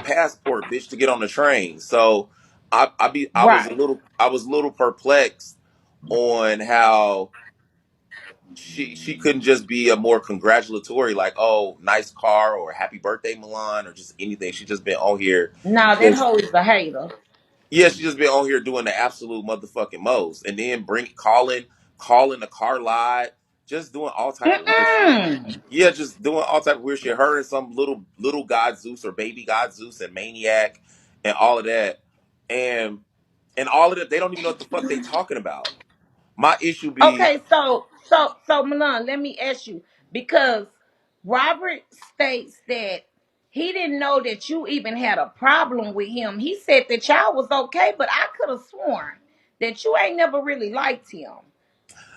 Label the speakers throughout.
Speaker 1: passport, bitch, to get on the train. So
Speaker 2: Right.
Speaker 1: I was a little perplexed on how she couldn't just be a more congratulatory, like, oh, nice car, or happy birthday, Milan, or just anything. She just been on here
Speaker 2: Now that
Speaker 1: just,
Speaker 2: hoe is a hater.
Speaker 1: yeah, she just been on here doing the absolute motherfucking most, and then calling the car lot, just doing all type of weird shit.
Speaker 2: Mm-mm.
Speaker 1: Yeah, just doing all type of weird shit. Her and some little God Zeus or baby God Zeus and Maniac and all of that. And all of that, they don't even know what the fuck they talking about. My issue be,
Speaker 2: Okay, so Milan, let me ask you, because Robert states that he didn't know that you even had a problem with him. He said that y'all was okay, but I could have sworn that you ain't never really liked him.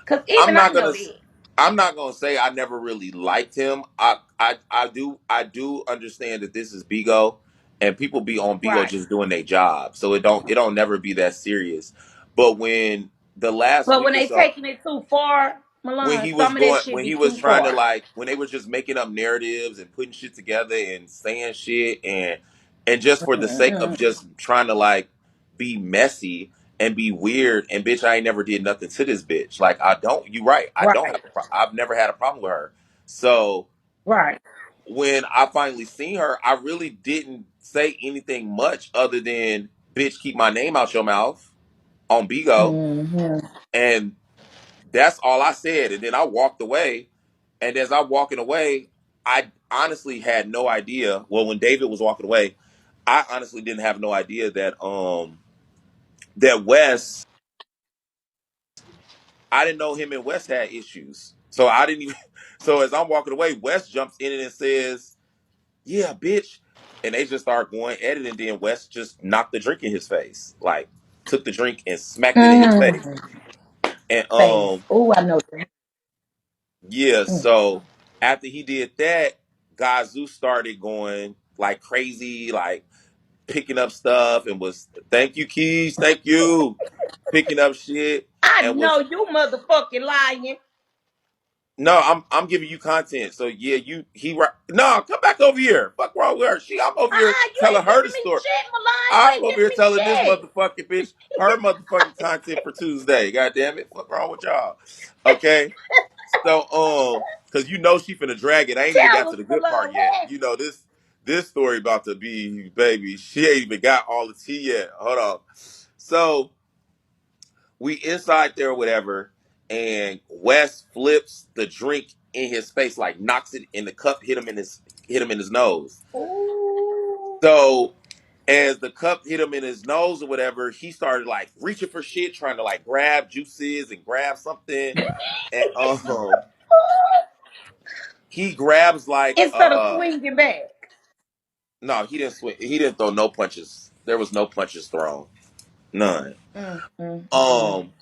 Speaker 2: Cause
Speaker 1: I'm
Speaker 2: even I
Speaker 1: not
Speaker 2: know
Speaker 1: gonna
Speaker 2: that.
Speaker 1: I'm not gonna say I never really liked him. I do understand that this is Bigo, and people be on Bigo
Speaker 2: Right.
Speaker 1: just doing their job, so it don't never be that serious. But when the last
Speaker 2: But when
Speaker 1: week or
Speaker 2: they
Speaker 1: so,
Speaker 2: taking it too far, Milan, some of that shit
Speaker 1: when
Speaker 2: be
Speaker 1: he was
Speaker 2: too
Speaker 1: trying to,
Speaker 2: far.
Speaker 1: like, when they were just making up narratives and putting shit together and saying shit, and just for the sake of
Speaker 2: Mm-mm.
Speaker 1: just trying to, like, be messy and be weird, and bitch, I ain't never did nothing to this bitch. Like, I don't, you right, I don't
Speaker 2: Right.
Speaker 1: have I've never had a problem with her. So
Speaker 2: Right.
Speaker 1: when I finally seen her, I really didn't say anything much other than, bitch, keep my name out your mouth on Bigo.
Speaker 2: Hmm.
Speaker 1: And that's all I said. And then I walked away. And as I'm walking away, I honestly had no idea. Well, when David was walking away, I honestly didn't have no idea that Wes, I didn't know him and Wes had issues. So I didn't even so as I'm walking away, Wes jumps in and says, "Yeah, bitch." And they just start going at it, and then Wes just knocked the drink in his face. Like, took the drink and smacked it in his face.
Speaker 2: Mm.
Speaker 1: And
Speaker 2: Face. Oh, I know that.
Speaker 1: yeah,
Speaker 2: Mm.
Speaker 1: so after he did that, God Zeus started going like crazy, like picking up stuff, and was, thank you, Keys, thank you, picking up shit,
Speaker 2: I
Speaker 1: and
Speaker 2: know
Speaker 1: was,
Speaker 2: you motherfucking lying.
Speaker 1: no, I'm giving you content. So yeah, no, come back over here. Fuck wrong with her. I'm over here
Speaker 2: You
Speaker 1: telling
Speaker 2: ain't
Speaker 1: her the
Speaker 2: giving me
Speaker 1: story.
Speaker 2: shit, Milan. You
Speaker 1: I'm
Speaker 2: ain't
Speaker 1: over
Speaker 2: giving
Speaker 1: here
Speaker 2: me
Speaker 1: telling this
Speaker 2: shit.
Speaker 1: motherfucking bitch her motherfucking content for Tuesday. God damn it. Fuck wrong with y'all. Okay. So, because she finna drag it. I ain't even got
Speaker 2: Tell
Speaker 1: to
Speaker 2: us,
Speaker 1: the good
Speaker 2: Milan,
Speaker 1: part yet.
Speaker 2: what?
Speaker 1: This story about to be, baby. She ain't even got all the tea yet. Hold on. So we inside there or whatever, and Wes flips the drink in his face, like knocks it in the cup, hit him in his nose.
Speaker 2: Ooh.
Speaker 1: So as the cup hit him in his nose or whatever, he started like reaching for shit, trying to like grab juices and grab something. And he grabs like
Speaker 2: Instead of swinging back.
Speaker 1: no, he didn't swing. He didn't throw no punches. There was no punches thrown. None.
Speaker 2: Mm, mm, mm.
Speaker 1: Um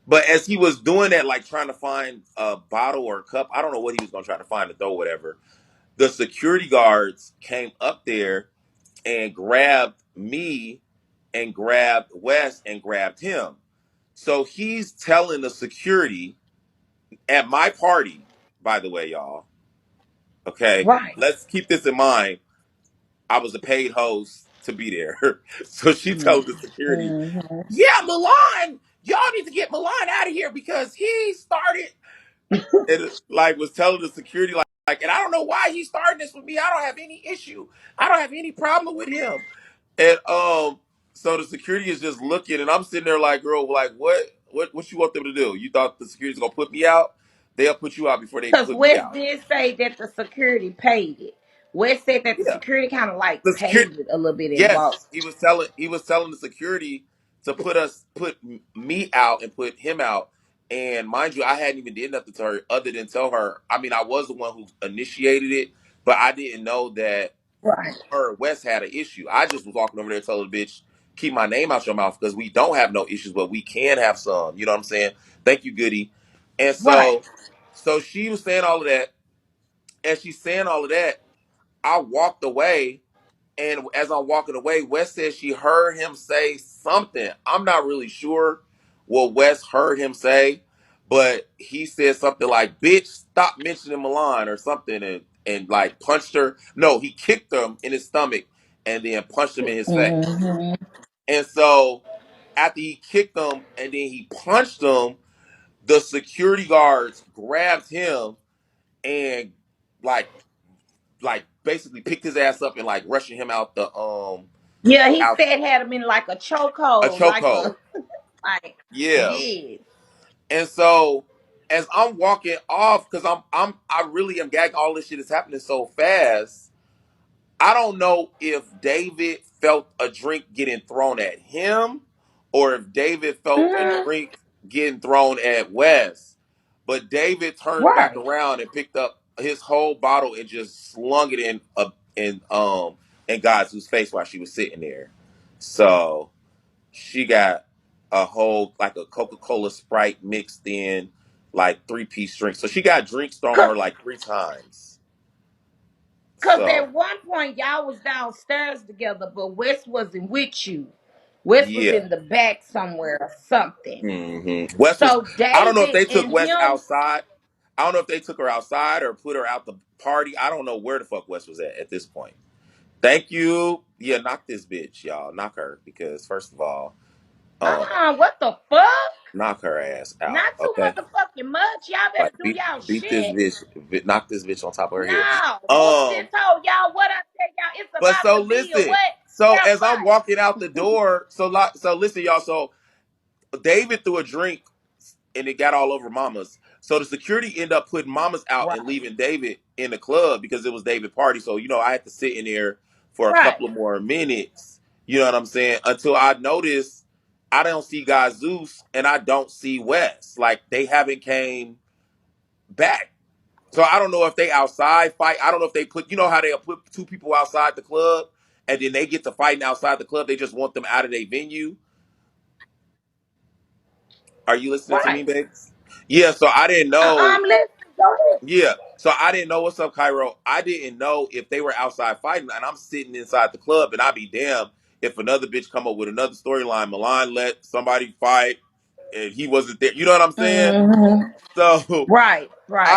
Speaker 1: but as he was doing that, like trying to find a bottle or a cup, I don't know what he was gonna try to find to throw, whatever. The security guards came up there and grabbed me and grabbed Wes and grabbed him. So he's telling the security at my party, by the way, y'all. Okay,
Speaker 2: Right.
Speaker 1: let's keep this in mind. I was a paid host to be there. So she
Speaker 2: Mm,
Speaker 1: told the security,
Speaker 2: mm-hmm.
Speaker 1: yeah, Milan, y'all need to get Milan out of here because he started, and like was telling the security, like, and I don't know why he's starting this with me. I don't have any issue. I don't have any problem with him. And so the security is just looking, and I'm sitting there like, girl, like, what you want them to do? You thought the security's gonna put me out? They'll put you out before they
Speaker 2: Because
Speaker 1: put me
Speaker 2: Wes
Speaker 1: out.
Speaker 2: did say that the security paid it. Wes said that the
Speaker 1: Yeah,
Speaker 2: security kind of like
Speaker 1: the security.
Speaker 2: paid it a little bit in bulk.
Speaker 1: Yes, he was telling the security to put me out and put him out. And mind you, I hadn't even did nothing to her other than tell her. I mean, I was the one who initiated it, but I didn't know that
Speaker 2: Right.
Speaker 1: her and Wes had an issue. I just was walking over there telling the bitch, keep my name out your mouth because we don't have no issues, but we can have some. You know what I'm saying? Thank you, Goody. And
Speaker 2: Right.
Speaker 1: so she was saying all of that, and she's saying all of that. I walked away, and as I'm walking away, Wes said she heard him say something. I'm not really sure what Wes heard him say, but he said something like, bitch, stop mentioning Milan or something. and like punched her. No, he kicked him in his stomach and then punched him in his face.
Speaker 2: Hmm.
Speaker 1: And so after he kicked him and then he punched him, the security guards grabbed him and like basically picked his ass up and like rushing him out the
Speaker 2: Yeah, he
Speaker 1: out
Speaker 2: said had him in like a
Speaker 1: a
Speaker 2: chokehold, like a
Speaker 1: chokehold.
Speaker 2: like
Speaker 1: Yeah.
Speaker 2: yeah.
Speaker 1: And so as I'm walking off, because I really am gagging, all this shit is happening so fast. I don't know if David felt a drink getting thrown at him or if David felt a
Speaker 2: Hmm.
Speaker 1: drink getting thrown at Wes. But David turned back
Speaker 2: Right.
Speaker 1: around and picked up his whole bottle and just slung it in God Zeus' face while she was sitting there. So she got a whole like a Coca-Cola Sprite mixed in like 3-piece drink. So she got drinks thrown on
Speaker 2: Cause,
Speaker 1: her like 3 times.
Speaker 2: Cause
Speaker 1: So
Speaker 2: at one point y'all was downstairs together, but Wes wasn't with you. Wes was
Speaker 1: yeah.
Speaker 2: in the back somewhere or something.
Speaker 1: Wes was.
Speaker 2: So
Speaker 1: I don't know if
Speaker 2: David
Speaker 1: they took
Speaker 2: and
Speaker 1: Wes
Speaker 2: him,
Speaker 1: outside. I don't know if they took her outside or put her out the party. I don't know where the fuck Wes was at this point. Thank you. Yeah, knock this bitch, y'all. Knock her because first of all, um,
Speaker 2: what the fuck?
Speaker 1: knock her ass out.
Speaker 2: Not too
Speaker 1: Okay,
Speaker 2: motherfucking much. Y'all better
Speaker 1: like
Speaker 2: do y'all
Speaker 1: beat this
Speaker 2: shit.
Speaker 1: bitch, knock this bitch on top of her head.
Speaker 2: No, whoop this
Speaker 1: Um,
Speaker 2: hoe, y'all. What I said, y'all, it's
Speaker 1: but
Speaker 2: about
Speaker 1: so
Speaker 2: to be a
Speaker 1: listen.
Speaker 2: what?
Speaker 1: So
Speaker 2: Fair
Speaker 1: as I'm
Speaker 2: fight.
Speaker 1: walking out the door, so listen, y'all. So David threw a drink and it got all over Mama's. So the security ended up putting Mama's out and
Speaker 2: Right,
Speaker 1: leaving David in the club because it was David's party. So I had to sit in there for a
Speaker 2: right.
Speaker 1: couple of more minutes. You know what I'm saying? Until I noticed I don't see God Zeus and I don't see Wes. Like they haven't came back. So I don't know if they outside fight. I don't know if they put how they put two people outside the club and then they get to fighting outside the club. They just want them out of their venue. Are you listening to me,
Speaker 2: Right.
Speaker 1: Banks? Yeah, so I didn't know.
Speaker 2: I'm listening. Go ahead.
Speaker 1: Yeah, so I didn't know what's up, Cairo. I didn't know if they were outside fighting, and I'm sitting inside the club, and I'd be damned if another bitch come up with another storyline. Milan let somebody fight, and he wasn't there. You know what I'm saying?
Speaker 2: Hmm.
Speaker 1: So
Speaker 2: Right, right.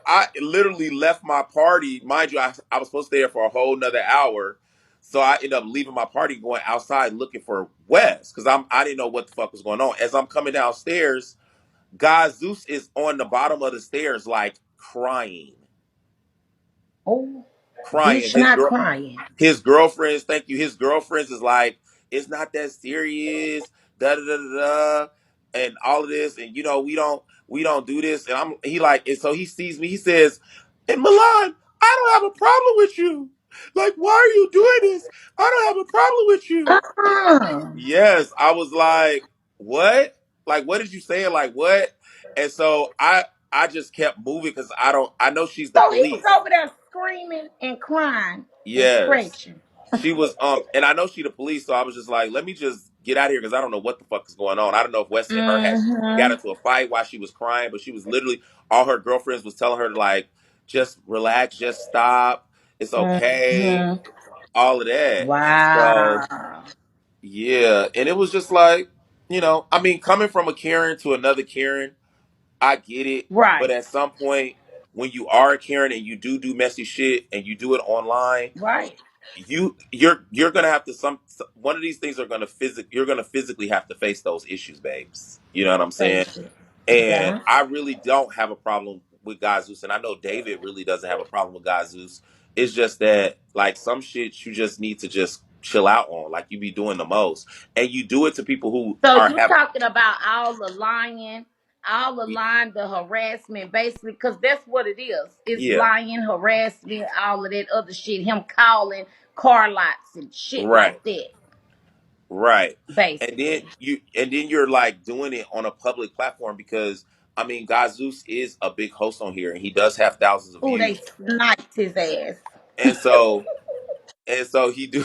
Speaker 1: I literally left my party. Mind you, I was supposed to stay there for a whole nother hour. So I ended up leaving my party, going outside looking for Wes because I didn't know what the fuck was going on. As I'm coming downstairs, God Zeus is on the bottom of the stairs, like crying,
Speaker 2: Oh,
Speaker 1: crying.
Speaker 2: bitch, not crying.
Speaker 1: His girlfriends, thank you. His girlfriends is like, it's not that serious, da da da da, da and all of this, and we don't do this. And he like, and so he sees me. He says, "In Milan, I don't have a problem with you. Like, why are you doing this? I don't have a problem with you."
Speaker 2: Uh-uh.
Speaker 1: Yes, I was like, "What? Like, what did you say? Like, what?" And so I just kept moving because I know she's the
Speaker 2: So he was
Speaker 1: police.
Speaker 2: over there screaming and crying and
Speaker 1: Yes.
Speaker 2: scratching.
Speaker 1: She was and I know she the police, so I was just like, let me just get out of here because I don't know what the fuck is going on. I don't know if Wes and her had got
Speaker 2: Mm-hmm.
Speaker 1: into a fight while she was crying, but she was literally all her girlfriends was telling her to like just relax, just stop. It's okay.
Speaker 2: Mm-hmm.
Speaker 1: All of that. And so
Speaker 2: Wow.
Speaker 1: yeah, and it was just like, I mean, coming from a Karen to another Karen, I get it, but
Speaker 2: Right,
Speaker 1: at some point when you are a Karen and you do messy shit and you do it online,
Speaker 2: right.
Speaker 1: you're gonna have to one of these things are gonna you're gonna physically have to face those issues, babes. You know what I'm saying?
Speaker 2: Face it.
Speaker 1: And
Speaker 2: Yeah.
Speaker 1: I really don't have a problem with God Zeus, and I know David really doesn't have a problem with God Zeus. It's just that like some shit you just need to just chill out on, like you be doing the most, and you do it to people who
Speaker 2: So
Speaker 1: are
Speaker 2: you
Speaker 1: have
Speaker 2: talking about all the lying, the harassment, basically, because that's what it is. It's
Speaker 1: yeah,
Speaker 2: lying, harassment, all of that other shit. Him calling car lots and shit
Speaker 1: right.
Speaker 2: like that,
Speaker 1: Right.
Speaker 2: basically.
Speaker 1: And then you're like doing it on a public platform because I mean God Zeus is a big host on here and he does have thousands of
Speaker 2: Oh, they
Speaker 1: views.
Speaker 2: sniped his ass.
Speaker 1: And so he do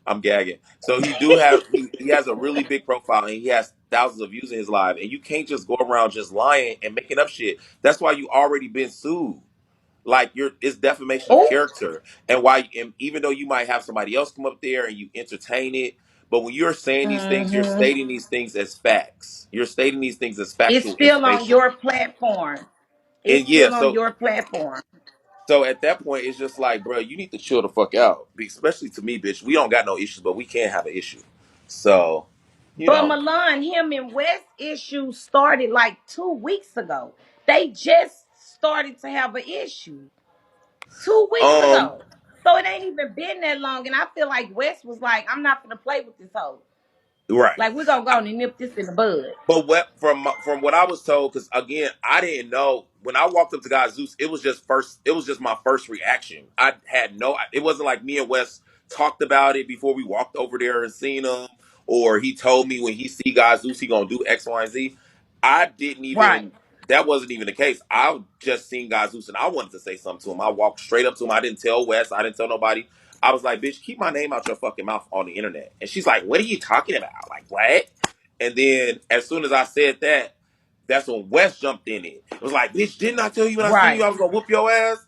Speaker 1: I'm gagging. So he do have he has a really big profile and he has thousands of views in his live and you can't just go around just lying and making up shit. That's why you already been sued. Like it's defamation of
Speaker 2: Oh.
Speaker 1: character and why and even though you might have somebody else come up there and you entertain it, but when you're saying these things you're
Speaker 2: Mm-hmm.
Speaker 1: stating these things as facts, you're stating these things as
Speaker 2: It's
Speaker 1: factual
Speaker 2: still on
Speaker 1: information.
Speaker 2: your platform. It's
Speaker 1: And yeah,
Speaker 2: still on
Speaker 1: so
Speaker 2: your platform.
Speaker 1: So at that point, it's just like, bro, you need to chill the fuck out. Especially to me, bitch. We don't got no issues, but we can have an issue. So, you
Speaker 2: But
Speaker 1: know,
Speaker 2: Milan, him and West issue started like 2 weeks ago. They just started to have an issue 2 weeks
Speaker 1: um,
Speaker 2: ago. So it ain't even been that long. And I feel like West was like, I'm not gonna play with this hoe.
Speaker 1: right.
Speaker 2: Like we're gonna go and nip this in the bud.
Speaker 1: But what from what I was told, because again, I didn't know when I walked up to God Zeus, it was just first. It was just my first reaction. I had no. It wasn't like me and Wes talked about it before we walked over there and seen him, or he told me when he see God Zeus, he gonna do X, Y, and Z. I didn't
Speaker 2: Right.
Speaker 1: even. That wasn't even the case. I just seen God Zeus and I wanted to say something to him. I walked straight up to him. I didn't tell Wes. I didn't tell nobody. I was like, "Bitch, keep my name out your fucking mouth on the internet." And she's like, "What are you talking about? Like what?" And then as soon as I said that, that's when Wes jumped in it. It was like, bitch, didn't I tell you when I seen
Speaker 2: Right.
Speaker 1: you I was gonna whoop your ass?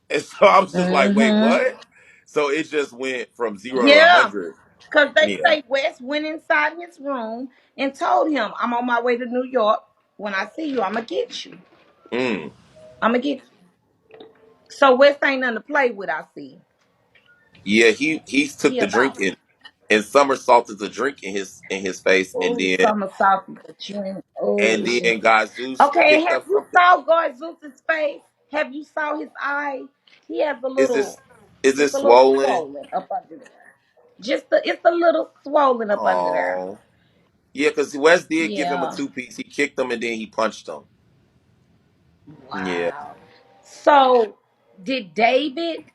Speaker 1: And so I was just like, wait,
Speaker 2: Mm-hmm.
Speaker 1: what? So it just went from 0 to 100.
Speaker 2: Yeah. Because they
Speaker 1: Yeah.
Speaker 2: say West went inside his room and told him, I'm on my way to New York. When I see you, I'm going to get you.
Speaker 1: Mm.
Speaker 2: I'm going to get you. So West ain't nothing to play with, I see.
Speaker 1: Yeah, he took
Speaker 2: He
Speaker 1: the
Speaker 2: about
Speaker 1: drink and somersaulted the drink in his face
Speaker 2: oh summer saucy but you ain't oh.
Speaker 1: God Zeus
Speaker 2: Okay,
Speaker 1: picked
Speaker 2: have
Speaker 1: up
Speaker 2: you
Speaker 1: something.
Speaker 2: saw God Zeus's face? Have you saw his eye? He has a
Speaker 1: Is
Speaker 2: little,
Speaker 1: this is
Speaker 2: it's
Speaker 1: this
Speaker 2: a little
Speaker 1: swollen?
Speaker 2: swollen up under there. It's a little swollen up under there.
Speaker 1: Oh. Yeah, because Wes did give him a
Speaker 2: Yeah.
Speaker 1: 2 piece. He kicked him and then he punched him. Yeah.
Speaker 2: Wow. So did David,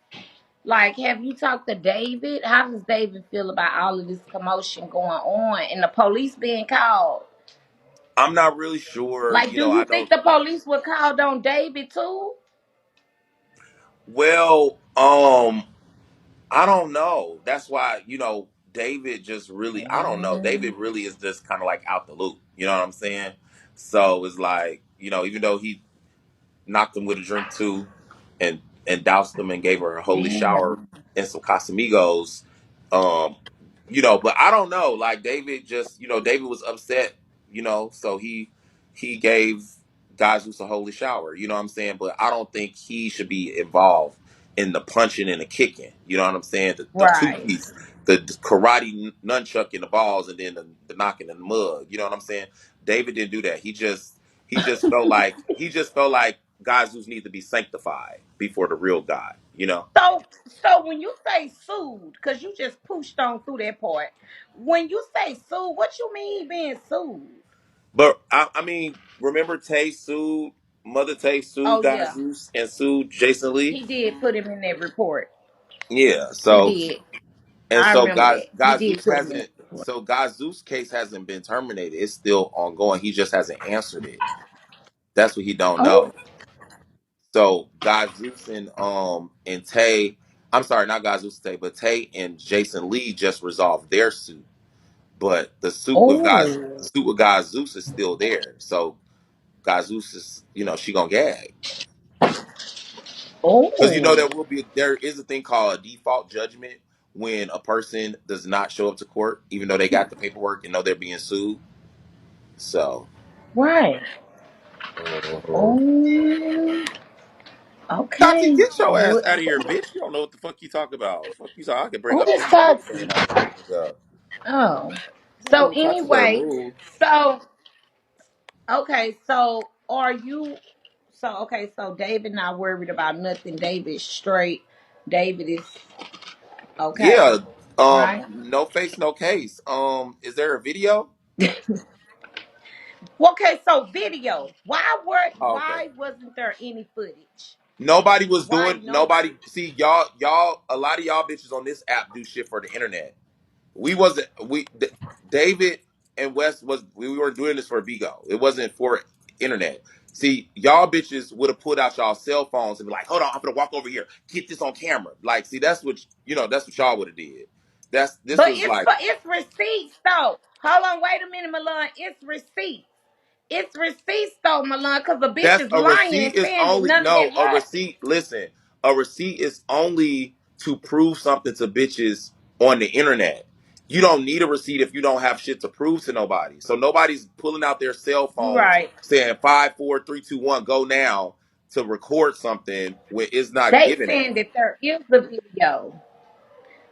Speaker 2: like, have you talked to David? How does David feel about all of this commotion going on and the police being called?
Speaker 1: I'm not really sure.
Speaker 2: Like,
Speaker 1: You
Speaker 2: do
Speaker 1: know, I
Speaker 2: you think
Speaker 1: don't.
Speaker 2: the police were called on David too?
Speaker 1: Well, I don't know. That's why, David just really, I don't know.
Speaker 2: Mm,
Speaker 1: David really is just kind of like out the loop. You know what I'm saying? So it's like, even though he knocked him with a drink too, and doused him and gave her a holy shower
Speaker 2: damn.
Speaker 1: and some Casamigos. Um, but I don't know. Like David just, David was upset. So he gave God a holy shower. You know what I'm saying? But I don't think he should be involved in the punching and the kicking. You know what I'm saying? The two
Speaker 2: Right.
Speaker 1: piece, the karate nunchuck in the balls, and then the knocking in the mud. You know what I'm saying? David didn't do that. He just felt like God Zeus need to be sanctified before the real God,
Speaker 2: So when you say sued, because you just pushed on through that part, when you say sued, what you mean being sued?
Speaker 1: But I mean, remember Mother Tay sued
Speaker 2: Oh
Speaker 1: God
Speaker 2: yeah,
Speaker 1: Zeus and sued Jason Lee?
Speaker 2: he did put him in that report.
Speaker 1: Yeah.
Speaker 2: He
Speaker 1: So
Speaker 2: did.
Speaker 1: and
Speaker 2: I
Speaker 1: so
Speaker 2: remember
Speaker 1: God
Speaker 2: that. He
Speaker 1: God
Speaker 2: did
Speaker 1: Zeus
Speaker 2: put him in that
Speaker 1: hasn't
Speaker 2: report.
Speaker 1: so God Zeus case hasn't been terminated. It's still ongoing. He just hasn't answered it. That's what he don't
Speaker 2: Oh,
Speaker 1: know. So God Zeus and Tay, I'm sorry, not God Zeus and Tay, but Tay and Jason Lee just resolved their suit. But the
Speaker 2: oh,
Speaker 1: suit with God Zeus is still there. So God Zeus is, she gonna gag. Because
Speaker 2: oh.
Speaker 1: there is a thing called a default judgment when a person does not show up to court, even though they got the paperwork and know they're being sued. So,
Speaker 2: Right.
Speaker 1: mhm.
Speaker 2: Oh,
Speaker 1: Tati,
Speaker 2: okay.
Speaker 1: get your ass
Speaker 2: What?
Speaker 1: out of here, bitch. You don't know what the fuck you talk about. Fuck you talk. I can bring
Speaker 2: Who
Speaker 1: up
Speaker 2: is
Speaker 1: any bitch
Speaker 2: Tati?
Speaker 1: name I want to bring up.
Speaker 2: Oh. So
Speaker 1: Oh, Tati got
Speaker 2: anyway,
Speaker 1: removed.
Speaker 2: so okay, so are you so okay, so David not worried about nothing. David straight. David is okay,
Speaker 1: Yeah.
Speaker 2: right?
Speaker 1: No face, no case. Is there a video?
Speaker 2: Okay, so video.
Speaker 1: Oh, okay.
Speaker 2: Why wasn't there any footage?
Speaker 1: Nobody was
Speaker 2: Why
Speaker 1: doing
Speaker 2: nobody?
Speaker 1: nobody see y'all a lot of y'all bitches on this app do shit for the internet. We wasn't David and Wes we weren't doing this for Bigo. It wasn't for internet. See, y'all bitches would have put out y'all cell phones and be like, hold on, I'm gonna walk over here, get this on camera. Like, see, that's what y'all would have did. This
Speaker 2: But
Speaker 1: was like
Speaker 2: it's receipts though. Hold on, wait a minute, Milan. It's receipts. It's receipts though, Milan, because the bitch
Speaker 1: That's
Speaker 2: is
Speaker 1: a
Speaker 2: lying
Speaker 1: receipt
Speaker 2: and
Speaker 1: is
Speaker 2: saying that
Speaker 1: only
Speaker 2: none of that
Speaker 1: no, a
Speaker 2: happened.
Speaker 1: receipt, listen, a receipt is only to prove something to bitches on the internet. You don't need a receipt if you don't have shit to prove to nobody. So nobody's pulling out their cell
Speaker 2: You
Speaker 1: phones
Speaker 2: right.
Speaker 1: saying 5, 4, 3, 2, 1, go now to record something when it's not
Speaker 2: They
Speaker 1: giving it.
Speaker 2: saying that there is a video.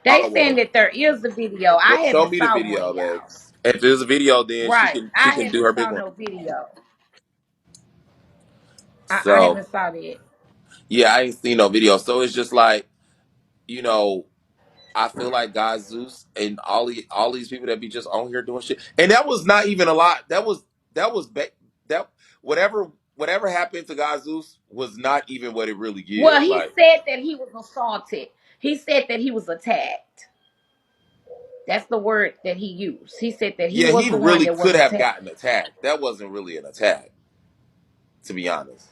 Speaker 2: They
Speaker 1: Oh
Speaker 2: saying
Speaker 1: well,
Speaker 2: that there is a video.
Speaker 1: well,
Speaker 2: I
Speaker 1: show
Speaker 2: haven't
Speaker 1: me the
Speaker 2: saw one,
Speaker 1: video, babe.
Speaker 2: y'all.
Speaker 1: If there's a video, then she
Speaker 2: Right.
Speaker 1: can she
Speaker 2: I
Speaker 1: can do
Speaker 2: haven't
Speaker 1: her big
Speaker 2: saw
Speaker 1: one.
Speaker 2: no video. I
Speaker 1: So
Speaker 2: haven't saw that.
Speaker 1: yeah, I ain't seen no video. So it's just like, you know, I feel like God Zeus and all these people that be just on here doing shit. And that was not even a lot. That whatever happened to God Zeus was not even what it really
Speaker 2: Well,
Speaker 1: is.
Speaker 2: he
Speaker 1: Like,
Speaker 2: said that he was assaulted. He said that he was attacked. That's the word that he used. He said that he
Speaker 1: yeah,
Speaker 2: was
Speaker 1: he
Speaker 2: the one
Speaker 1: really
Speaker 2: that was
Speaker 1: could have
Speaker 2: attacked.
Speaker 1: gotten attacked. That wasn't really an attack, to be honest.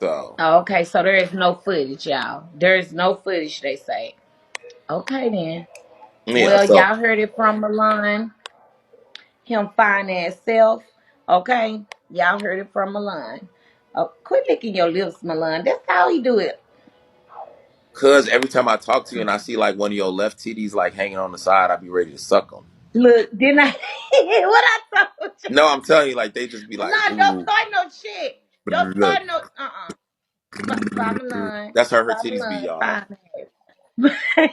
Speaker 1: So
Speaker 2: Okay, so there is no footage, y'all. There is no footage, they say. Okay, then.
Speaker 1: yeah,
Speaker 2: Well,
Speaker 1: so
Speaker 2: y'all heard it from Milan, him fine as self. Okay, y'all heard it from Milan. Quit licking your lips, Milan. That's how he do it.
Speaker 1: cause every time I talk to you and I see like one of your left titties like hanging on the side, I be ready to suck them.
Speaker 2: Look, didn't I? What I told you?
Speaker 1: No, I'm telling you, like they just be like,
Speaker 2: Milan, don't
Speaker 1: ooh,
Speaker 2: start no shit. Don't start no. Stop Milan.
Speaker 1: that's her
Speaker 2: Stop
Speaker 1: titties be,
Speaker 2: Milan.
Speaker 1: y'all.
Speaker 2: Fine ass.